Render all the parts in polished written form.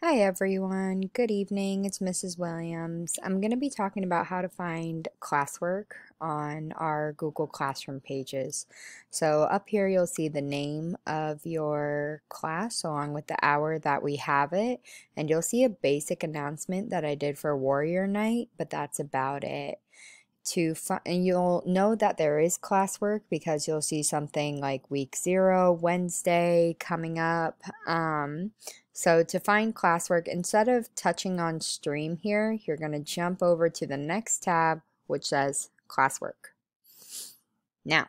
Hi everyone, good evening, it's Mrs. Williams. I'm going to be talking about how to find classwork on our Google Classroom pages. So up here you'll see the name of your class along with the hour that we have it, and you'll see a basic announcement that I did for Warrior Night, but that's about it. And you'll know that there is classwork because you'll see something like week 0 Wednesday coming up. So to find classwork, instead of touching on stream here, you're going to jump over to the next tab which says classwork. Now,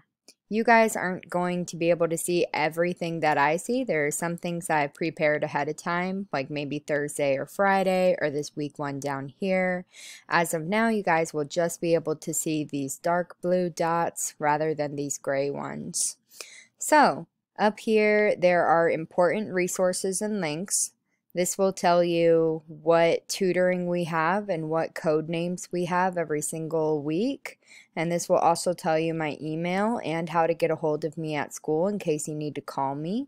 you guys aren't going to be able to see everything that I see. There are some things that I've prepared ahead of time, like maybe Thursday or Friday, or this week one down here. As of now, you guys will just be able to see these dark blue dots rather than these gray ones. So, up here, there are important resources and links. This will tell you what tutoring we have and what code names we have every single week. And this will also tell you my email and how to get a hold of me at school in case you need to call me.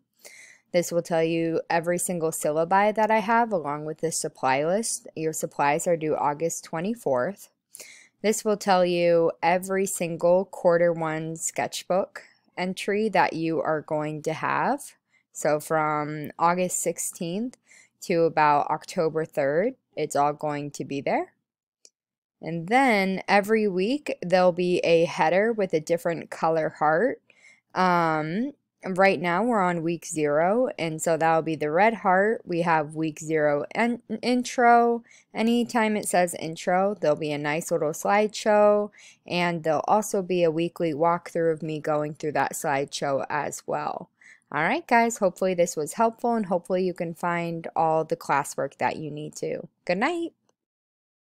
This will tell you every single syllabi that I have along with the supply list. Your supplies are due August 24th. This will tell you every single quarter 1 sketchbook entry that you are going to have. So from August 16th to about October 3rd, it's all going to be there. And then every week there'll be a header with a different color heart. Right now we're on week 0, and so that'll be the red heart. We have week 0 and intro. Anytime it says intro, there'll be a nice little slideshow, and there'll also be a weekly walkthrough of me going through that slideshow as well. Alright guys, hopefully this was helpful, and hopefully you can find all the classwork that you need to. Good night!